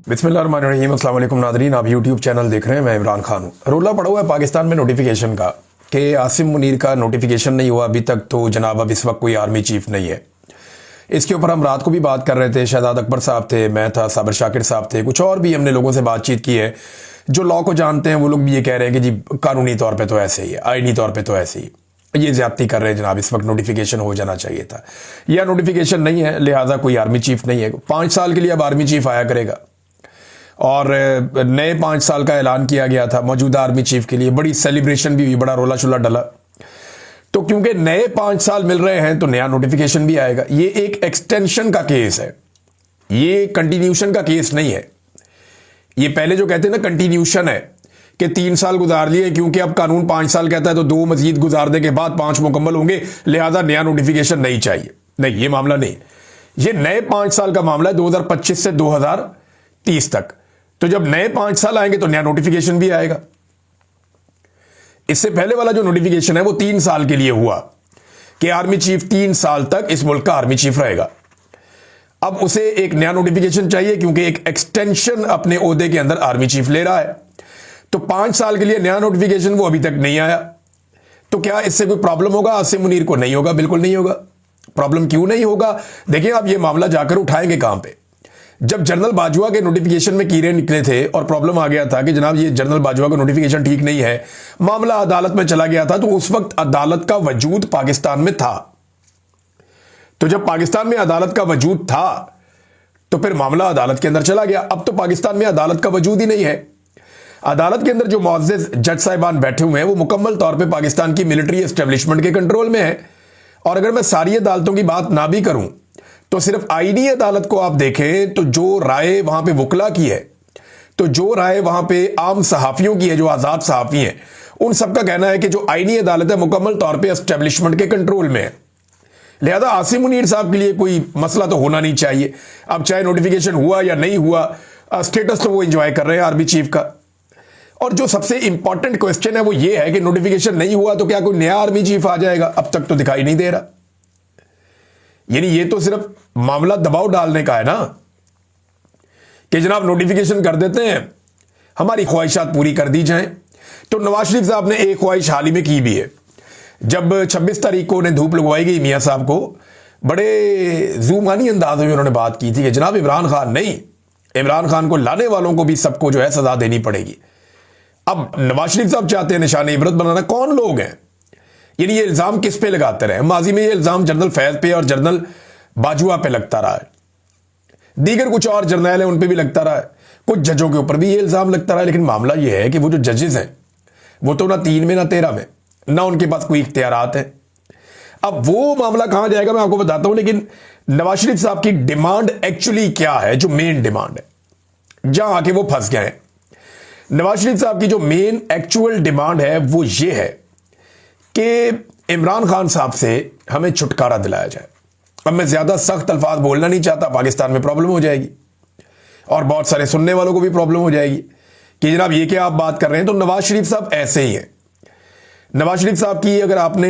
बिस्मिल्लाहिर्रहमानिर्रहीम। अस्सलाम वालेकुम नादरीन, आप यूट्यूब चैनल देख रहे हैं। मैं इमरान खान हूँ। रोला पड़ा हुआ है पाकिस्तान में नोटिफिकेशन का कि आसिम मुनीर का नोटिफिकेशन नहीं हुआ अभी तक, तो जनाब अब इस वक्त कोई आर्मी चीफ नहीं है। इसके ऊपर हम रात को भी बात कर रहे थे। शहजाद अकबर साहब थे, मैं था, साबिर शाकिर साहब थे, कुछ और भी हमने लोगों से बातचीत की है जो लॉ को जानते हैं। वो लोग भी ये कह रहे हैं कि जी कानूनी तौर पर तो ऐसे ही है, आईनी तौर पर तो ऐसे ही, ये ज्यादती कर रहे हैं जनाब। इस वक्त नोटिफिकेशन हो जाना चाहिए था, या नोटिफिकेशन नहीं है लिहाजा कोई आर्मी चीफ नहीं है। 5 साल के लिए अब आर्मी चीफ आया करेगा और नए 5 साल का ऐलान किया गया था मौजूदा आर्मी चीफ के लिए। बड़ी सेलिब्रेशन भी हुई, बड़ा रोला शुला डला। तो क्योंकि नए 5 साल मिल रहे हैं तो नया नोटिफिकेशन भी आएगा। ये एक एक्सटेंशन का केस है, ये कंटिन्यूशन का केस नहीं है। ये पहले जो कहते हैं ना कंटिन्यूशन है कि 3 साल गुजार लिए, क्योंकि अब कानून 5 साल कहता है तो 2 मजीद गुजारने के बाद 5 मुकम्मल होंगे, लिहाजा नया नोटिफिकेशन नहीं चाहिए। नहीं, ये मामला नहीं। ये नए 5 साल का मामला है, 2025 से 2030 तक। तो जब नए 5 साल आएंगे तो नया नोटिफिकेशन भी आएगा। इससे पहले वाला जो नोटिफिकेशन है वो 3 साल के लिए हुआ कि आर्मी चीफ 3 साल तक इस मुल्क का आर्मी चीफ रहेगा। अब उसे एक नया नोटिफिकेशन चाहिए क्योंकि एक एक्सटेंशन अपने ओहदे के अंदर आर्मी चीफ ले रहा है। तो 5 साल के लिए नया नोटिफिकेशन वो अभी तक नहीं आया। तो क्या इससे कोई प्रॉब्लम होगा आसिम मुनीर को? नहीं होगा, बिल्कुल नहीं होगा। प्रॉब्लम क्यों नहीं होगा? देखिए, आप ये मामला जाकर उठाएंगे कहां पे? जब जनरल बाजवा के नोटिफिकेशन में कीड़े निकले थे और प्रॉब्लम आ गया था कि जनाब ये जनरल बाजवा का नोटिफिकेशन ठीक नहीं है, मामला अदालत में चला गया था, तो उस वक्त अदालत का वजूद पाकिस्तान में था। तो जब पाकिस्तान में अदालत का वजूद था तो फिर मामला अदालत के अंदर चला गया। अब तो पाकिस्तान में अदालत का वजूद ही नहीं है। अदालत के अंदर जो मुअज़्ज़िज़ जज साहिबान बैठे हुए हैं वो मुकम्मल तौर पे पाकिस्तान की मिलिट्री एस्टेब्लिशमेंट के कंट्रोल में है। और अगर मैं सारी अदालतों की बात ना भी करूं तो सिर्फ आईनी अदालत को आप देखें तो जो राय वहां पे वकला की है, तो जो राय वहां पे आम सहाफियों की है, जो आजाद सहाफी हैं, उन सबका कहना है कि जो आईनी अदालत है मुकम्मल तौर पे एस्टेब्लिशमेंट के कंट्रोल में है। लिहाजा आसिम मुनीर साहब के लिए कोई मसला तो होना नहीं चाहिए। अब चाहे नोटिफिकेशन हुआ या नहीं हुआ, स्टेटस तो वो एंजॉय कर रहे हैं आर्मी चीफ का। और जो सबसे इंपॉर्टेंट क्वेश्चन है वो ये है कि नोटिफिकेशन नहीं हुआ तो क्या कोई नया आर्मी चीफ आ जाएगा? अब तक तो दिखाई नहीं दे रहा। यानी ये तो सिर्फ मामला दबाव डालने का है ना कि जनाब नोटिफिकेशन कर देते हैं, हमारी ख्वाहिशात पूरी कर दी जाएं। तो नवाज शरीफ साहब ने एक ख्वाहिश हाल ही में की भी है। जब 26 तारीख को उन्हें धूप लगवाई गई मियां साहब को, बड़े जूमानी अंदाज में उन्होंने बात की थी कि जनाब इमरान खान नहीं, इमरान खान को लाने वालों को भी सबको जो है सजा देनी पड़ेगी। अब नवाज शरीफ साहब चाहते हैं निशाने इबरत बनाना। कौन लोग हैं? यानी ये इल्जाम किस पे लगाते रहे? माजी में ये इल्जाम जनरल फैज पे और जनरल बाजुआ पे लगता रहा है, दीगर कुछ और जर्नैल है उन पे भी लगता रहा है, कुछ जजों के ऊपर भी ये इल्जाम लगता रहा है। लेकिन मामला ये है कि वो जो जजेस हैं वो तो ना 3 में ना 13 में, ना उनके पास कोई इख्तियारात है। अब वो मामला कहां जाएगा मैं आपको बताता हूं। लेकिन नवाज शरीफ साहब की डिमांड एक्चुअली क्या है, जो मेन डिमांड है, जहां आके वो फंस गए हैं। नवाज शरीफ साहब की जो मेन एक्चुअल डिमांड है वो ये है कि इमरान खान साहब से हमें छुटकारा दिलाया जाए। अब मैं ज्यादा सख्त अल्फाज बोलना नहीं चाहता, पाकिस्तान में प्रॉब्लम हो जाएगी और बहुत सारे सुनने वालों को भी प्रॉब्लम हो जाएगी कि जनाब ये क्या आप बात कर रहे हैं। तो नवाज शरीफ साहब ऐसे ही हैं। नवाज शरीफ साहब की अगर आपने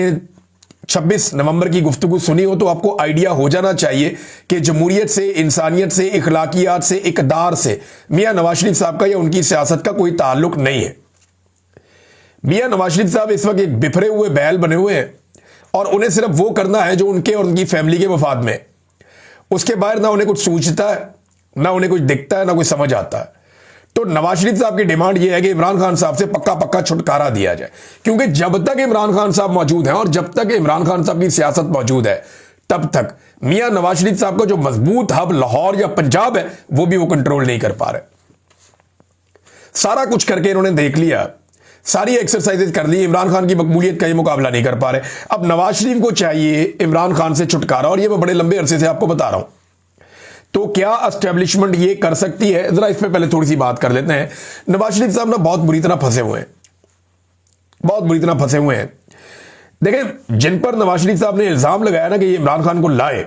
26 नवंबर की गुफ्तगू सुनी हो तो आपको आइडिया हो जाना चाहिए कि जमहूरियत से, इंसानियत से, इखलाकियात से, इकदार से मियां नवाज शरीफ साहब का या उनकी सियासत का कोई ताल्लुक नहीं है। मियां नवाज शरीफ साहब इस वक्त एक बिफरे हुए बैल बने हुए हैं और उन्हें सिर्फ वो करना है जो उनके और उनकी फैमिली के मफाद में। उसके बाहर ना उन्हें कुछ सूझता है, ना उन्हें कुछ दिखता है, ना कुछ समझ आता है। तो नवाज शरीफ साहब की डिमांड यह है कि इमरान खान साहब से पक्का पक्का छुटकारा दिया जाए, क्योंकि जब तक इमरान खान साहब मौजूद हैं और जब तक इमरान खान साहब की सियासत मौजूद है तब तक मियां नवाज शरीफ साहब का जो मजबूत हब लाहौर या पंजाब है वो भी वो कंट्रोल नहीं कर पा रहे। सारा कुछ करके इन्होंने देख लिया, सारी एक्सरसाइजेज कर ली, इमरान खान की मकबूलियत का ये मुकाबला नहीं कर पा रहे। अब नवाज शरीफ को चाहिए इमरान खान से छुटकारा, और ये मैं बड़े लंबे अरसे से आपको बता रहा हूं। तो क्या एस्टेब्लिशमेंट ये कर सकती है? जरा इस पे पहले थोड़ी सी बात कर लेते हैं। नवाज शरीफ साहब ना बहुत बुरी तरह फंसे हुए हैं, बहुत बुरी तरह फंसे हुए हैं। देखें, जिन पर नवाज शरीफ साहब ने इल्जाम लगाया ना कि ये इमरान खान को लाए,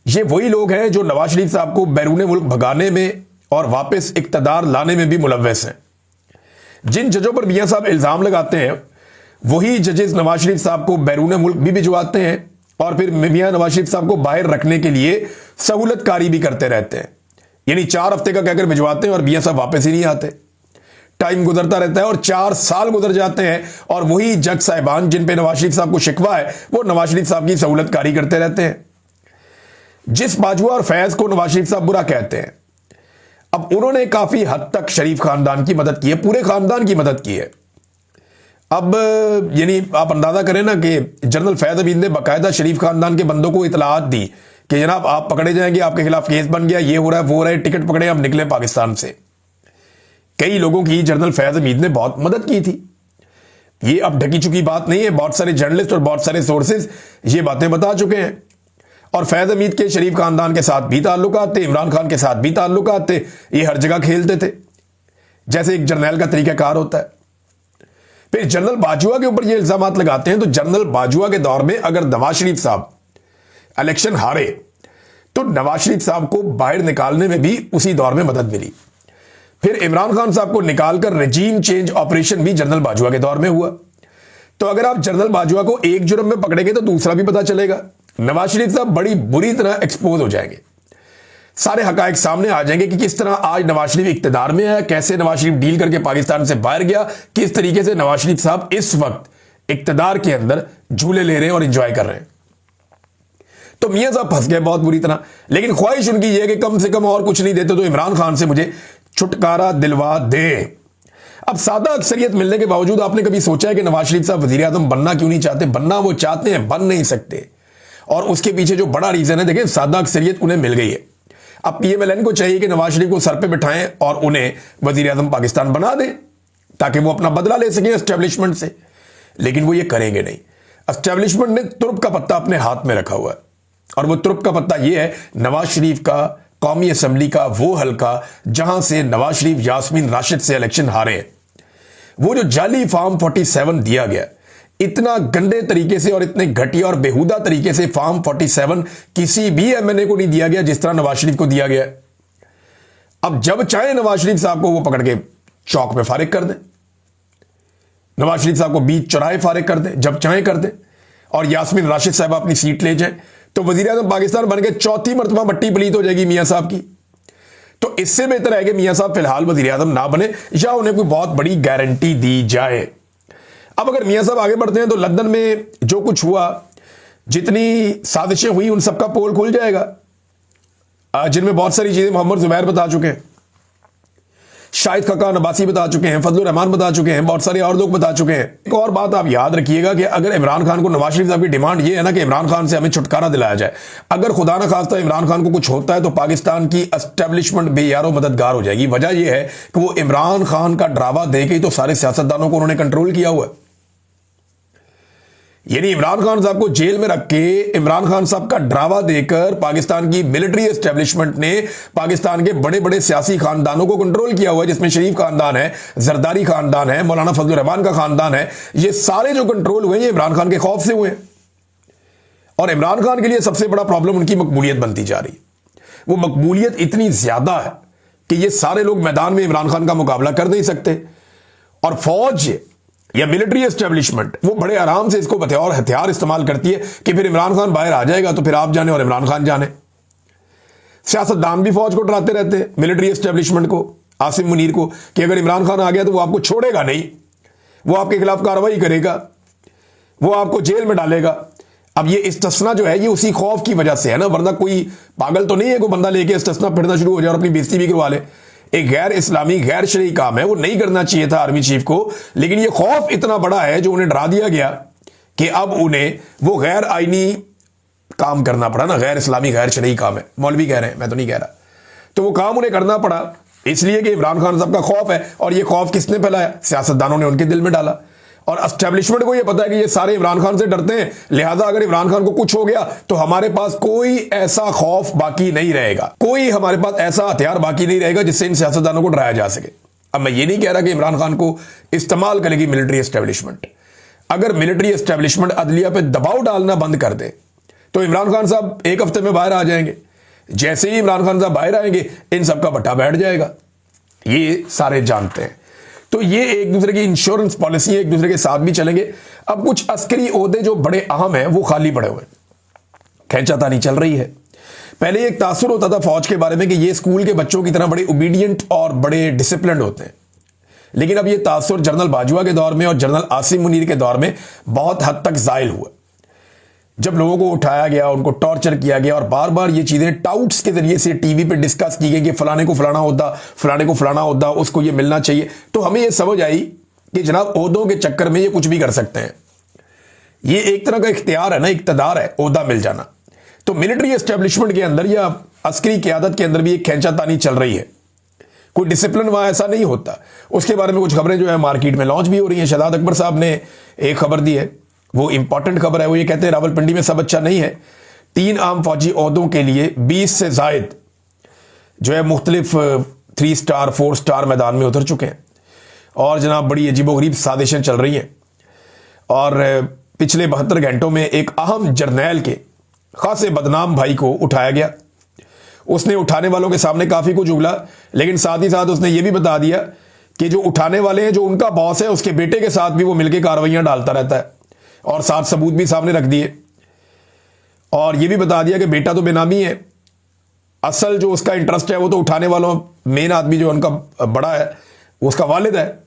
ये वही लोग हैं जो नवाज शरीफ साहब को बैरून मुल्क भगाने में और वापस इक्तदार लाने में भी मुलव्वस हैं। जिन जजों पर मियां साहब इल्जाम लगाते हैं वही जजेस नवाज शरीफ साहब को बैरून मुल्क भी भिजवाते हैं और फिर मियां नवाज शरीफ साहब को बाहर रखने के लिए सहूलतकारी भी करते रहते हैं। यानी 4 हफ्ते का कहकर भिजवाते हैं और मियां साहब वापस ही नहीं आते। टाइम गुजरता रहता है और 4 साल गुजर जाते हैं और वही जज साहिबान जिन पे नवाज शरीफ साहब को शिकवा है वो नवाज शरीफ साहब की सहूलतकारी करते रहते हैं। जिस बाजुआ और फैज को नवाज शरीफ साहब बुरा कहते हैं, अब उन्होंने काफी हद तक शरीफ खानदान की मदद की है, पूरे खानदान की मदद की है। अब यानी आप अंदाजा करें ना कि जनरल फैज हमीद ने बाकायदा शरीफ खानदान के बंदों को इतलात दी कि जनाब आप पकड़े जाएंगे, आपके खिलाफ केस बन गया, ये हो रहा है वो हो रहा है, टिकट पकड़े अब निकले पाकिस्तान से। कई लोगों की जनरल फैज हमीद ने बहुत मदद की थी। ये अब ढकी चुकी बात नहीं है, बहुत सारे जर्नलिस्ट और बहुत सारे सोर्सेज ये बातें बता चुके हैं। और फैज हमीद के शरीफ खानदान के साथ भी ताल्लुकात थे, इमरान खान के साथ भी ताल्लुकात थे, ये हर जगह खेलते थे जैसे एक जर्नैल का तरीकाकार होता है। फिर जनरल बाजुआ के ऊपर ये इल्जाम लगाते हैं, तो जनरल बाजुआ के दौर में अगर नवाज शरीफ साहब इलेक्शन हारे तो नवाज शरीफ साहब को बाहर निकालने में भी उसी दौर में मदद मिली। फिर इमरान खान साहब को निकालकर रेजीम चेंज ऑपरेशन भी जनरल बाजुआ के दौर में हुआ। तो अगर आप जनरल बाजुआ को एक जुर्म में पकड़ेंगे तो दूसरा भी पता चलेगा। नवाज शरीफ साहब बड़ी बुरी तरह एक्सपोज हो जाएंगे, सारे हकायक सामने आ जाएंगे कि किस तरह आज नवाज शरीफ इख्तिदार में है, कैसे नवाज शरीफ डील करके पाकिस्तान से बाहर गया, किस तरीके से नवाज शरीफ साहब इस वक्त इख्तिदार के अंदर झूले ले रहे हैं और एंजॉय कर रहे हैं। तो मियां साहब फंस गए बहुत बुरी तरह। लेकिन ख्वाहिश उनकी यह कि कम से कम और कुछ नहीं देते तो इमरान खान से मुझे छुटकारा दिलवा दे। अब सादा अक्सरियत मिलने के बावजूद आपने कभी सोचा है कि नवाज शरीफ साहब वजीर आजम बनना क्यों नहीं चाहते? बनना वो चाहते हैं, बन नहीं सकते। और उसके पीछे जो बड़ा रीजन है, देखिए सादा अक्सरियत उन्हें मिल गई है। अब पीएमएलएन को चाहिए कि नवाज शरीफ को सर पे बिठाएं और उन्हें वजीर आजम पाकिस्तान बना दें ताकि वो अपना बदला ले सकें एस्टेब्लिशमेंट से। लेकिन वो ये करेंगे नहीं। एस्टेब्लिशमेंट ने तुर्प का पत्ता अपने हाथ में रखा हुआ है और वो तुर्प का पत्ता ये है नवाज शरीफ का कौमी असम्बली का वो हल्का जहां से नवाज शरीफ यास्मीन राशिद से इलेक्शन हारे हैं। वो जो जाली फॉर्म 47 दिया गया, इतना गंदे तरीके से और इतने घटिया और बेहुदा तरीके से फॉर्म 47 किसी भी एमएनए को नहीं दिया गया जिस तरह नवाज शरीफ को दिया गया। अब जब चाहे नवाज शरीफ साहब को वो पकड़ के चौक में फारिग कर दें, नवाज शरीफ साहब को बीच चौराहे फारिग कर दें, जब चाहे कर दें, और यास्मीन राशिद साहब अपनी सीट ले जाए तो वजीर आजम पाकिस्तान बन के चौथी मरतबा मट्टी पलीत हो जाएगी मियां साहब की। तो इससे बेहतर है कि मियां साहब फिलहाल वजीर आजम ना बने या उन्हें कोई बहुत बड़ी गारंटी दी जाए। अब अगर मियां साहब आगे बढ़ते हैं तो लंदन में जो कुछ हुआ, जितनी साजिशें हुई, उन सबका पोल खुल जाएगा, जिनमें बहुत सारी चीजें मोहम्मद जुबैर बता चुके हैं, शाहिद खाकान अब्बासी बता चुके हैं, फजलुर रहमान बता चुके हैं, बहुत सारे और लोग बता चुके हैं। एक और बात आप याद रखिएगा कि अगर इमरान खान को, नवाज शरीफ साहब की डिमांड ये है ना कि इमरान खान से हमें छुटकारा दिलाया जाए, अगर खुदा ना खास्ता इमरान खान को कुछ होता है तो पाकिस्तान की एस्टेब्लिशमेंट बेयारो मददगार हो जाएगी। वजह यह है कि वो इमरान खान का ड्रावा दे के ही तो सारे सियासतदानों को उन्होंने कंट्रोल किया हुआ है। यानी इमरान खान साहब को जेल में रख के इमरान खान साहब का ड्रावा देकर पाकिस्तान की मिलिट्री एस्टेब्लिशमेंट ने पाकिस्तान के बड़े बड़े सियासी खानदानों को कंट्रोल किया हुआ है, जिसमें शरीफ खानदान है, जरदारी खानदान है, मौलाना फजलुर रहमान का खानदान है। ये सारे जो कंट्रोल हुए ये इमरान खान के खौफ से हुए हैं। और इमरान खान के लिए सबसे बड़ा प्रॉब्लम उनकी मकबूलियत बनती जा रही। वो मकबूलियत इतनी ज्यादा है कि ये सारे लोग मैदान में इमरान खान का मुकाबला कर नहीं सकते। और फौज या मिलिट्री एस्टेब्लिशमेंट वो बड़े आराम से इसको बतौर हथियार इस्तेमाल करती है कि फिर इमरान खान बाहर आ जाएगा तो फिर आप जाने और इमरान खान जाने। सियासतदान भी फौज को डराते रहते हैं, मिलिट्री एस्टेब्लिशमेंट को, आसिम मुनीर को, कि अगर इमरान खान आ गया तो वो आपको छोड़ेगा नहीं, वो आपके खिलाफ कार्रवाई करेगा, वो आपको जेल में डालेगा। अब ये इस्तिस्ना जो है ये उसी खौफ की वजह से है ना, वरना कोई पागल तो नहीं है कोई बंदा लेके इस्तिस्ना फिरना शुरू हो जाए और अपनी बेइज्जती भी करवा ले। एक गैर इस्लामी गैर शरई काम है, वो नहीं करना चाहिए था आर्मी चीफ को, लेकिन ये खौफ इतना बड़ा है जो उन्हें डरा दिया गया कि अब उन्हें वो गैर आईनी काम करना पड़ा ना, गैर इस्लामी गैर शरई काम है, मौलवी कह रहे हैं, मैं तो नहीं कह रहा। तो वो काम उन्हें करना पड़ा इसलिए कि इमरान खान साहब का खौफ है। और ये खौफ किसने फैलाया? सियासतदानों ने उनके दिल में डाला। और एस्टेब्लिशमेंट को ये पता है कि ये सारे इमरान खान से डरते हैं, लिहाजा अगर इमरान खान को कुछ हो गया तो हमारे पास कोई ऐसा खौफ बाकी नहीं रहेगा, कोई हमारे पास ऐसा हथियार बाकी नहीं रहेगा जिससे इन सियासतदानों को डराया जा सके। अब मैं ये नहीं कह रहा कि इमरान खान को इस्तेमाल करेगी मिलिट्री एस्टेब्लिशमेंट। अगर मिलिट्री एस्टेब्लिशमेंट अदलिया पे दबाव डालना बंद कर दे तो इमरान खान साहब एक हफ्ते में बाहर आ जाएंगे। जैसे ही इमरान खान साहब बाहर आएंगे इन सबका बट्टा बैठ जाएगा, ये सारे जानते हैं। तो ये एक दूसरे की इंश्योरेंस पॉलिसी है, एक दूसरे के साथ भी चलेंगे। अब कुछ अस्करी ओहदे जो बड़े अहम हैं वो खाली पड़े हुए, खैंचातानी चल रही है। पहले एक तासुर होता था फौज के बारे में कि ये स्कूल के बच्चों की तरह बड़े ओबीडियंट और बड़े डिसिप्लिन्ड होते हैं, लेकिन अब ये तासुर जनरल बाजवा के दौर में और जनरल आसिम मुनीर के दौर में बहुत हद तक जायल हुआ, जब लोगों को उठाया गया, उनको टॉर्चर किया गया और बार बार ये चीजें टाउट्स के जरिए से टीवी पे डिस्कस की गई कि फलाने को फलाना होता, फलाने को फलाना होता, उसको ये मिलना चाहिए। तो हमें ये समझ आई कि जनाब ओहदों के चक्कर में ये कुछ भी कर सकते हैं। ये एक तरह का इख्तियार है ना, इक्तदार है, ओहदा मिल जाना। तो मिलिट्री एस्टेब्लिशमेंट के अंदर या अस्करी क़यादत के अंदर भी एक खींचातानी चल रही है, कोई डिसिप्लिन वहां ऐसा नहीं होता। उसके बारे में कुछ खबरें जो है मार्केट में लॉन्च भी हो रही हैं। शहजाद अकबर साहब ने एक खबर दी है, वो इंपॉर्टेंट खबर है। वो ये कहते हैं रावलपिंडी में सब अच्छा नहीं है, 3 आम फौजी ओहदों के लिए 20 से जायद जो है मुख्तलिफ 3 स्टार 4 स्टार मैदान में उतर चुके हैं और जनाब बड़ी अजीबोगरीब साजिशें चल रही हैं। और पिछले 72 घंटों में एक अहम जर्नैल के खासे बदनाम भाई को उठाया गया। उसने उठाने वालों के सामने काफी कुछ उगला, लेकिन साथ ही साथ उसने ये भी बता दिया कि जो उठाने वाले हैं, जो उनका बॉस है, उसके बेटे के साथ भी वो मिलकर कार्रवाइयां डालता रहता है और साथ सबूत भी सामने रख दिए। और ये भी बता दिया कि बेटा तो बेनामी है, असल जो उसका इंटरेस्ट है वो तो उठाने वालों, मेन आदमी जो उनका बड़ा है उसका वालिद है,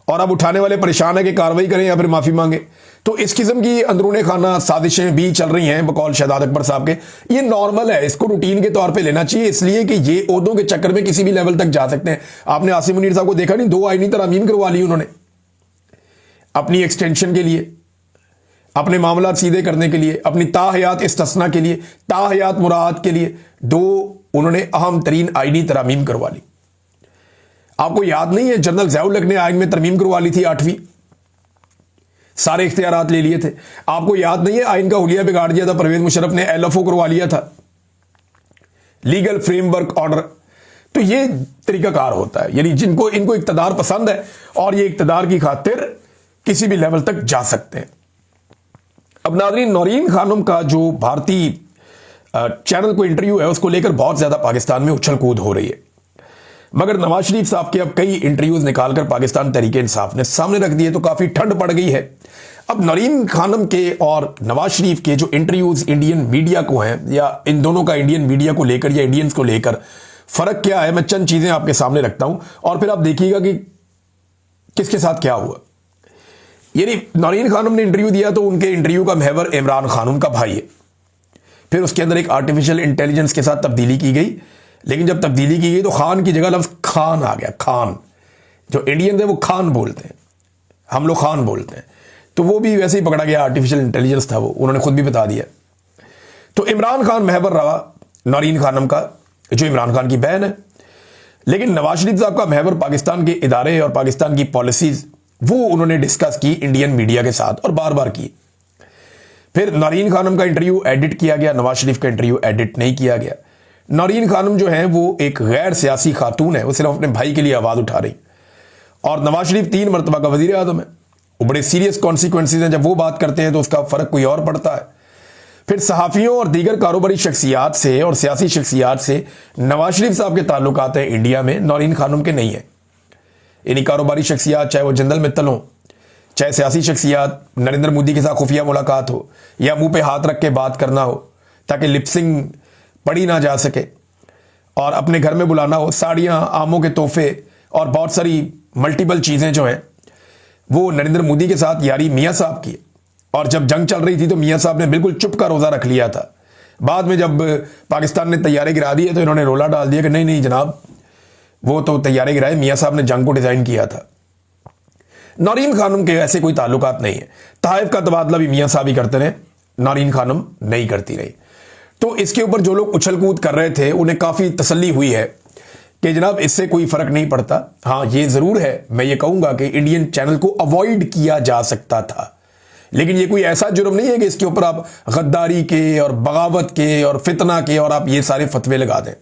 और अब उठाने वाले परेशान है कि कार्रवाई करें या फिर माफी मांगे। तो इस किस्म की अंदरूने खाना साजिशें भी चल रही हैं बकौल शहजाद अकबर साहब के। ये नॉर्मल है, इसको रूटीन के तौर पे लेना चाहिए, इसलिए कि ये ओहदों के चक्कर में किसी भी लेवल तक जा सकते हैं। आपने आसिम मुनीर साहब को देखा नहीं, 2 आईनी तरमीम करवा ली उन्होंने अपनी एक्सटेंशन के लिए, अपने मामला सीधे करने के लिए, अपनी ताहयात इस्तिस्ना के लिए, ताहयात मुराद के लिए 2 उन्होंने अहम तरीन आईनी तरमीम करवा ली। आपको याद नहीं है जनरल ज़िया-उल हक ने आइन में तरमीम करवा ली थी 8वीं, सारे इख्तियारात ले लिए थे। आपको याद नहीं है आइन का हुलिया बिगाड़ दिया था परवेज मुशर्रफ ने, LFO करवा लिया था, लीगल फ्रेमवर्क ऑर्डर। तो ये तरीकाकार होता है, यानी जिनको इनको इक्तदार पसंद है और ये इक्तदार की खातिर किसी भी लेवल तक जा सकते हैं। अब नाज़रीन, नौरीन खानम का जो भारतीय चैनल को इंटरव्यू है उसको लेकर बहुत ज्यादा पाकिस्तान में उछल कूद हो रही है, मगर नवाज शरीफ साहब के अब कई इंटरव्यूज निकालकर पाकिस्तान तहरीके इंसाफ ने सामने रख दिए तो काफी ठंड पड़ गई है। अब नौरीन खानम के और नवाज शरीफ के जो इंटरव्यूज इंडियन मीडिया को हैं, या इन दोनों का इंडियन मीडिया को लेकर या इंडियंस को लेकर फर्क क्या है, मैं चंद चीजें आपके सामने रखता हूं और फिर आप देखिएगा कि किसके साथ क्या हुआ। यानी नौरीन खानम ने इंटरव्यू दिया तो उनके इंटरव्यू का महवर इमरान खान उनका भाई है। फिर उसके अंदर एक आर्टिफिशियल इंटेलिजेंस के साथ तब्दीली की गई, लेकिन जब तब्दीली की गई तो खान की जगह लफ्ज खान आ गया। खान, जो इंडियन है वो खान बोलते हैं, हम लोग खान बोलते हैं, तो वो भी वैसे ही पकड़ा गया, आर्टिफिशियल इंटेलिजेंस था वो, उन्होंने खुद भी बता दिया। तो इमरान खान महवर रहा नौरीन खानम का, जो इमरान खान की बहन है, लेकिन नवाज शरीफ साहब का महवर पाकिस्तान के इदारे और पाकिस्तान की पॉलिसीज वो उन्होंने डिस्कस की इंडियन मीडिया के साथ और बार बार की। फिर नौरीन खानम का इंटरव्यू एडिट किया गया, नवाज शरीफ का इंटरव्यू एडिट नहीं किया गया। नौरीन खानम जो है वो एक गैर सियासी खातून है, वो सिर्फ अपने भाई के लिए आवाज उठा रही, और नवाज शरीफ 3 मरतबा का वजीर आजम है, वो बड़े सीरियस कॉन्सिक्वेंसेज हैं, जब वो बात करते हैं तो उसका फर्क कोई और पड़ता है। फिर सहाफ़ियों और दीगर कारोबारी शख्सियात से और सियासी शख्सियात से नवाज शरीफ साहब के ताल्लुकात हैं इंडिया में, नौरीन खानम के नहीं है। यानी कारोबारी शख्सियात, चाहे वो जनरल मित्तल हो, चाहे सियासी शख्सियात, नरेंद्र मोदी के साथ खुफिया मुलाकात हो या मुंह पे हाथ रख के बात करना हो ताकि लिपसिंग पढ़ी ना जा सके, और अपने घर में बुलाना हो, साड़ियाँ, आमों के तोहफे और बहुत सारी मल्टीपल चीज़ें जो हैं वो नरेंद्र मोदी के साथ यारी मियाँ साहब की। और जब जंग चल रही थी तो मियाँ साहब ने बिल्कुल चुप का रोज़ा रख लिया था। बाद में जब पाकिस्तान ने तैयारे गिरा दिए तो इन्होंने रोला डाल दिया कि नहीं नहीं जनाब, वो तो तैयारे गिराए, मियाँ साहब ने जंग को डिज़ाइन किया था। नौरीन खानम के ऐसे कोई ताल्लुकात नहीं है। तहाइफ का तबादला भी मियाँ साहब ही करते रहे, नौरीन खानम नहीं करती रही। तो इसके ऊपर जो लोग उछल कूद कर रहे थे उन्हें काफ़ी तसल्ली हुई है कि जनाब इससे कोई फ़र्क नहीं पड़ता। हाँ, ये ज़रूर है, मैं ये कहूँगा कि इंडियन चैनल को अवॉइड किया जा सकता था, लेकिन ये कोई ऐसा जुर्म नहीं है कि इसके ऊपर आप गद्दारी के और बगावत के और फितना के और आप ये सारे फतवे लगा दें।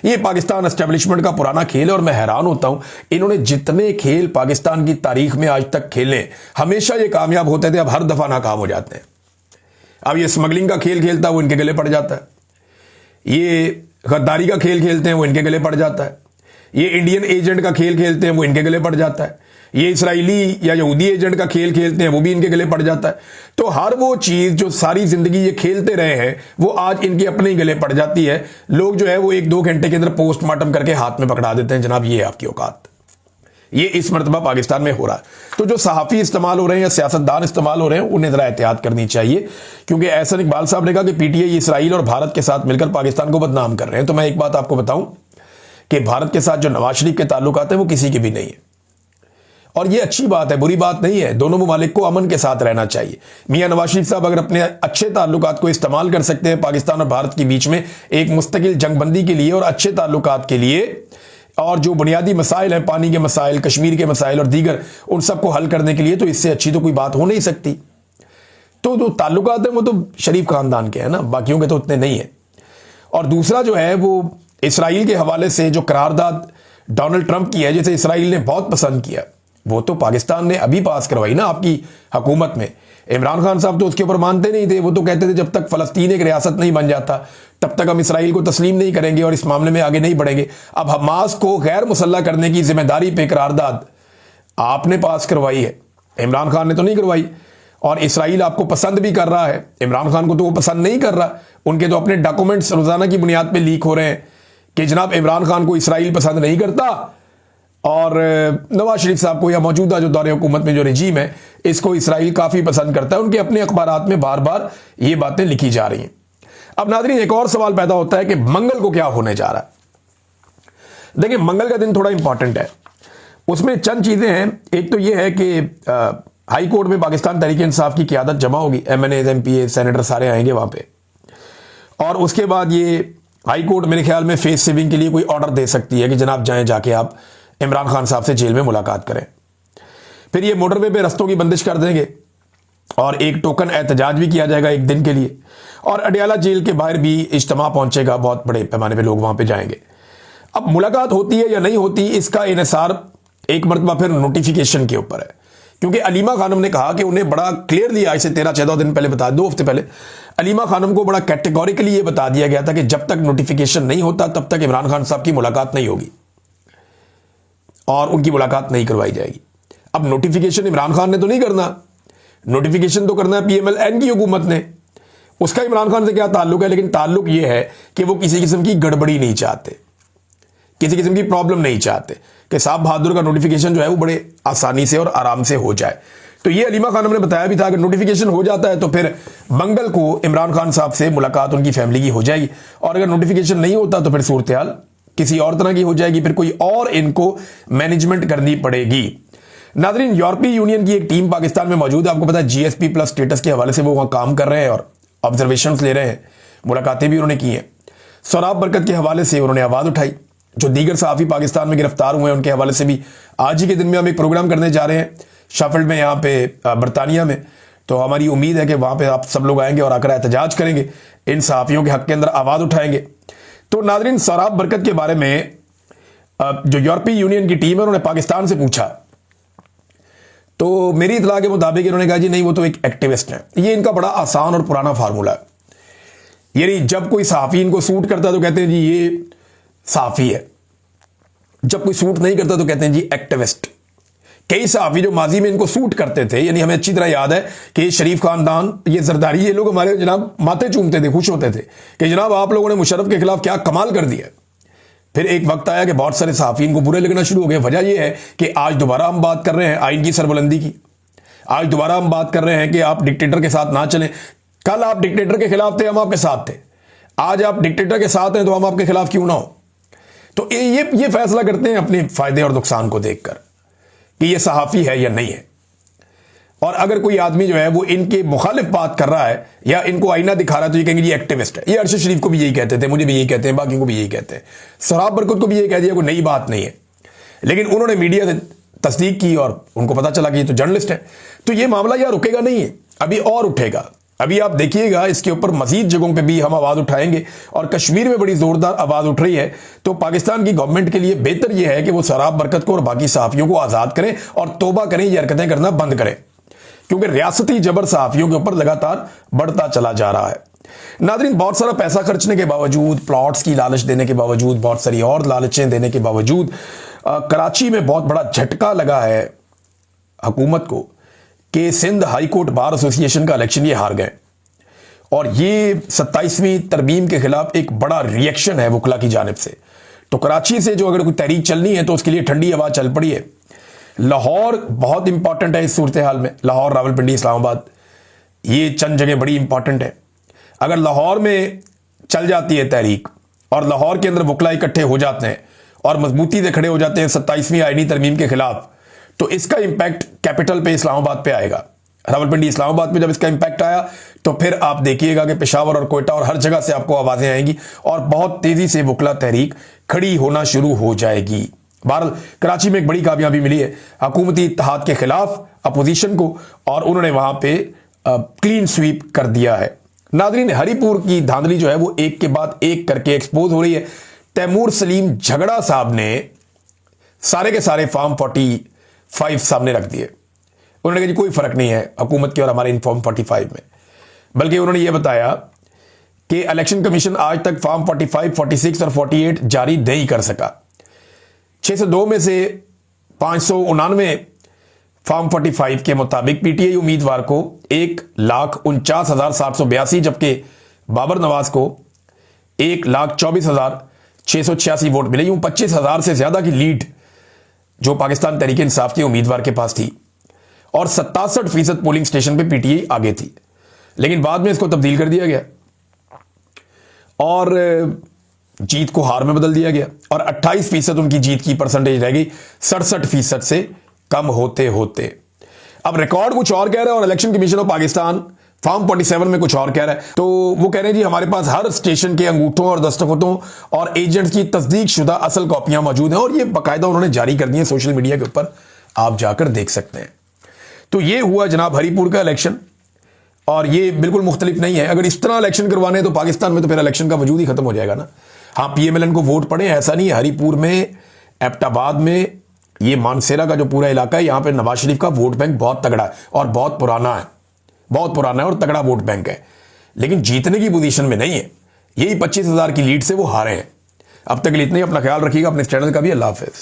ये पाकिस्तान एस्टेब्लिशमेंट का पुराना खेल है और मैं हैरान होता हूं, इन्होंने जितने खेल पाकिस्तान की तारीख में आज तक खेले, हमेशा ये कामयाब होते थे, अब हर दफा नाकाम हो जाते हैं। अब ये स्मगलिंग का खेल खेलता है वो इनके गले पड़ जाता है, ये गद्दारी का खेल खेलते हैं वो इनके गले पड़ जाता है, ये इंडियन एजेंट का खेल खेलते हैं, वो इनके गले पड़ जाता है। ये इसराइली या यहूदी एजेंट का खेल खेलते हैं, वो भी इनके गले पड़ जाता है। तो हर वो चीज जो सारी जिंदगी ये खेलते रहे हैं, वो आज इनके अपने ही गले पड़ जाती है। लोग जो है वो 1-2 घंटे के अंदर पोस्टमार्टम करके हाथ में पकड़ा देते हैं, जनाब ये आपकी औकात। ये इस मरतबा पाकिस्तान में हो रहा है। तो जो सहाफ़ी इस्तेमाल हो रहे हैं या सियासतदान इस्तेमाल हो रहे हैं, उन्हें जरा एहतियात करनी चाहिए, क्योंकि एहसन इकबाल साहब ने कहा कि पीटीआई इसराइल और भारत के साथ मिलकर पाकिस्तान को बदनाम कर रहे हैं। तो मैं एक बात आपको बताऊं कि भारत के साथ जो नवाज शरीफ के ताल्लुकात हैं वो किसी के भी नहीं है, और ये अच्छी बात है, बुरी बात नहीं है। दोनों ममालिक को अमन के साथ रहना चाहिए। मियां नवाज शरीफ साहब अगर अपने अच्छे ताल्लुकात को इस्तेमाल कर सकते हैं पाकिस्तान और भारत के बीच में एक मुस्तकिल जंगबंदी के लिए और अच्छे ताल्लुकात के लिए, और जो बुनियादी मसाइल हैं, पानी के मसाइल, कश्मीर के मसाइल और दीगर, उन सबको हल करने के लिए, तो इससे अच्छी तो कोई बात हो नहीं सकती। तो जो ताल्लुकात हैं वो तो शरीफ खानदान के हैं ना, बाकियों के तो उतने नहीं है। और दूसरा जो है वो इसराइल के हवाले से जो करारदाद डोनाल्ड ट्रंप की है, जैसे इसराइल ने बहुत पसंद किया, वो तो पाकिस्तान ने अभी पास करवाई ना आपकी हुकूमत में। इमरान खान साहब तो उसके ऊपर मानते नहीं थे, वो तो कहते थे जब तक फलस्तीन एक रियासत नहीं बन जाता तब तक हम इसराइल को तस्लीम नहीं करेंगे और इस मामले में आगे नहीं बढ़ेंगे। अब हमास को गैर मुसल्लह करने की जिम्मेदारी पे करारदाद आपने पास करवाई है, इमरान खान ने तो नहीं करवाई। और इसराइल आपको पसंद भी कर रहा है, इमरान खान को तो वो पसंद नहीं कर रहा। उनके तो अपने डॉक्यूमेंट्स रोजाना की बुनियाद पर लीक हो रहे हैं कि जनाब इमरान खान को इसराइल पसंद नहीं करता, और नवाज शरीफ साहब को या मौजूदा जो दौरे हुकूमत में जो रजीम है, इसको इसराइल काफी पसंद करता है। उनके अपने अखबारात में बार बार ये बातें लिखी जा रही हैं। अब नाज़रीन, एक और सवाल पैदा होता है कि मंगल को क्या होने जा रहा है। देखिए, मंगल का दिन थोड़ा इंपॉर्टेंट है, उसमें चंद चीजें हैं। एक तो यह है कि हाई कोर्ट में पाकिस्तान तहरीक इंसाफ की क़यादत जमा होगी, MNAs, MPA, सेनेटर सारे आएंगे वहां पे, और उसके बाद ये हाई कोर्ट मेरे ख्याल में फेस सेविंग के लिए कोई ऑर्डर दे सकती है कि जनाब जाएं, जाके आप इमरान खान साहब से जेल में मुलाकात करें। फिर ये मोटरवे पे रस्तों की बंदिश कर देंगे और एक टोकन एहतजाज भी किया जाएगा 1 दिन के लिए, और अडियाला जेल के बाहर भी इज्तिमा पहुंचेगा, बहुत बड़े पैमाने पे लोग वहां पे जाएंगे। अब मुलाकात होती है या नहीं होती, इसका इन्हिसार एक मरतबा फिर नोटिफिकेशन के ऊपर है, क्योंकि अलीमा खानम ने कहा कि उन्हें बड़ा क्लियरली आज से 13-14 दिन पहले बता, 2 हफ्ते पहले अलीमा खानम को बड़ा कैटेगोरिकली ये बता दिया गया था कि जब तक नोटिफिकेशन नहीं होता तब तक इमरान खान साहब की मुलाकात नहीं होगी और उनकी मुलाकात नहीं करवाई जाएगी। अब नोटिफिकेशन इमरान खान ने तो नहीं करना, नोटिफिकेशन तो करना है PMLN की हुकूमत ने। उसका इमरान खान से क्या ताल्लुक है, लेकिन ताल्लुक यह है कि वो किसी किस्म की गड़बड़ी नहीं चाहते, किसी किस्म की प्रॉब्लम नहीं चाहते कि साहब बहादुर का नोटिफिकेशन जो है वो बड़े आसानी से और आराम से हो जाए। तो ये अलीमा खानम ने बताया भी था कि नोटिफिकेशन हो जाता है तो फिर मंगल को इमरान खान साहब से मुलाकात उनकी फैमिली की हो जाएगी, और अगर नोटिफिकेशन नहीं होता तो फिर सूरत हाल किसी और तरह की हो जाएगी, फिर कोई और इनको मैनेजमेंट करनी पड़ेगी। नाज़रीन, यूरोपीय यूनियन की एक टीम पाकिस्तान में मौजूद है, आपको पता है GSP+ स्टेटस के हवाले से वो वहां काम कर रहे हैं और ऑब्जर्वेशंस ले रहे हैं, मुलाकातें भी उन्होंने की हैं। सोराब बरकत के हवाले से उन्होंने आवाज़ उठाई, जो दीगर सहाफ़ी पाकिस्तान में गिरफ्तार हुए हैं उनके हवाले से भी आज ही के दिन में हम एक प्रोग्राम करने जा रहे हैं शाफिल्ड में, यहाँ पे बरतानिया में। तो हमारी उम्मीद है कि वहाँ पे आप सब लोग आएंगे और आकर एहतजाज करेंगे, इन सहाफ़ियों के हक के अंदर आवाज़ उठाएंगे। तो नाज़रीन, सोराब बरकत के बारे में जो यूरोपीय यूनियन की टीम है उन्होंने पाकिस्तान से पूछा, तो मेरी इतला के मुताबिक इन्होंने कहा जी नहीं, वो तो एक एक्टिविस्ट है। ये इनका बड़ा आसान और पुराना फार्मूला है, यानी जब कोई सहाफ़ी इनको सूट करता है तो कहते हैं जी ये सहाफ़ी है, जब कोई सूट नहीं करता तो कहते हैं जी एक्टिविस्ट। कई सहाफ़ी जो माजी में इनको सूट करते थे, यानी हमें अच्छी तरह याद है कि शरीफ खानदान, ये जरदारी, ये लोग हमारे जनाब माथे चूमते थे, खुश होते थे कि जनाब आप लोगों ने मुशर्रफ के खिलाफ क्या कमाल कर दिया। फिर एक वक्त आया कि बहुत सारे सहाफ़ी इनको बुरे लगना शुरू हो गए। वजह यह है कि आज दोबारा हम बात कर रहे हैं आइन की सरबुलंदी की, आज दोबारा हम बात कर रहे हैं कि आप डिक्टेटर के साथ ना चलें। कल आप डिक्टेटर के खिलाफ थे, हम आपके साथ थे, आज आप डिक्टेटर के साथ हैं तो हम आपके खिलाफ क्यों ना हो। तो ये फैसला करते हैं अपने फायदे और नुकसान को देखकर कि ये सहाफ़ी है या नहीं है। और अगर कोई आदमी जो है वो इनके मुखालिफ बात कर रहा है या इनको आईना दिखा रहा है तो ये कहेंगे ये एक्टिविस्ट है। ये अरशद शरीफ को भी यही कहते थे, मुझे भी यही कहते हैं, बाकी को भी यही कहते हैं, सोराब बरकत को भी यही कह दिया, कोई नई बात नहीं है। लेकिन उन्होंने मीडिया से तस्दीक की और उनको पता चला कि ये तो जर्नलिस्ट है। तो ये मामला यार रुकेगा नहीं है, अभी और उठेगा। अभी आप देखिएगा, इसके ऊपर मजीद जगहों पे भी हम आवाज़ उठाएंगे और कश्मीर में बड़ी ज़ोरदार आवाज़ उठ रही है। तो पाकिस्तान की गवर्नमेंट के लिए बेहतर यह है कि वो सोराब बरकत को और बाकी सहाफ़ियों को आज़ाद करें और तौबा करें, ये हरकतें करना बंद करें, क्योंकि रियासती जबर सहाफ़ियों के ऊपर लगातार बढ़ता चला जा रहा है। नादरीन, बहुत सारा पैसा खर्चने के बावजूद, प्लॉट्स की लालच देने के बावजूद, बहुत सारी और लालचें देने के बावजूद कराची में बहुत बड़ा झटका लगा है हुकूमत को कि Sindh high court bar association का इलेक्शन ये हार गए। और ये 27वीं तरमीम के खिलाफ एक बड़ा रिएक्शन है वकला की जानिब से। तो कराची से जो अगर कोई तहरीक चलनी है तो उसके लिए ठंडी हवा चल पड़ी है। लाहौर बहुत इंपॉर्टेंट है इस सूरत हाल में, लाहौर, रावलपिंडी, इस्लामाबाद, ये चंद जगह बड़ी इंपॉर्टेंट है। अगर लाहौर में चल जाती है तहरीक और लाहौर के अंदर वकला इकट्ठे हो जाते हैं और मजबूती से खड़े हो जाते हैं 27वीं आईनी तरमीम के खिलाफ, तो इसका इंपैक्ट कैपिटल पे, इस्लामाबाद पे आएगा। रावलपिंडी, इस्लामाबाद में जब इसका इंपैक्ट आया तो फिर आप देखिएगा कि पेशावर और कोयटा और हर जगह से आपको आवाजें आएंगी और बहुत तेजी से वकला तहरीक खड़ी होना शुरू हो जाएगी। बहरहाल कराची में एक बड़ी कामयाबी मिली है हुकूमती इत्तेहाद के खिलाफ अपोजिशन को, और उन्होंने वहां पे क्लीन स्वीप कर दिया है। नादरीन, हरीपुर की धांधली जो है वो एक के बाद एक करके एक्सपोज हो रही है। तैमूर सलीम झगड़ा साहब ने सारे के सारे फॉर्म 45 सामने रख दिए। उन्होंने कहा जी कोई फर्क नहीं है हुकूमत के और हमारे इन फॉर्म 45 में, बल्कि उन्होंने ये बताया कि इलेक्शन कमीशन आज तक फॉर्म 45, 46 और 48 जारी नहीं कर सका। 602 में से 599 फॉर्म 45 के मुताबिक पीटीआई उम्मीदवार को 1,49,782, जबकि बाबर नवाज को 1,24,686 वोट मिले। यूं 25,000 से ज्यादा की लीड जो पाकिस्तान तहरीक इंसाफ के उम्मीदवार के पास थी, और 67% पोलिंग स्टेशन पे पीटीआई आगे थी। लेकिन बाद में इसको तब्दील कर दिया गया और जीत को हार में बदल दिया गया, और 28% उनकी जीत की परसेंटेज रह गई 67% से कम होते होते। अब रिकॉर्ड कुछ और कह रहा है और election commission of Pakistan form 47 में कुछ और कह रहा है। तो वो कह रहे हैं जी हमारे पास हर स्टेशन के अंगूठों और दस्तखतों और एजेंट्स की तस्दीक शुदा असल कॉपियां मौजूद हैं, और ये बाकायदा उन्होंने जारी कर दी है सोशल मीडिया के ऊपर, आप जाकर देख सकते हैं। तो ये हुआ जनाब हरीपुर का इलेक्शन, और ये बिल्कुल मुख्तलिफ नहीं है। अगर इस तरह इलेक्शन करवाने हैं तो पाकिस्तान में तो फिर इलेक्शन का वजूद ही खत्म हो जाएगा ना। हाँ, पीएमएलएन को वोट पड़े, ऐसा नहीं है। हरीपुर में, एबटाबाद में, ये मानसेरा का जो पूरा इलाका है, यहां पे नवाज शरीफ का वोट बैंक बहुत तगड़ा है और बहुत पुराना है, बहुत पुराना है और तगड़ा वोट बैंक है, लेकिन जीतने की पोजीशन में नहीं है। यही 25,000 की लीड से वो हारे हैं। अब तक इतने ही, अपना ख्याल रखिएगा, अपने चैनल का भी। अल्लाह हाफिज।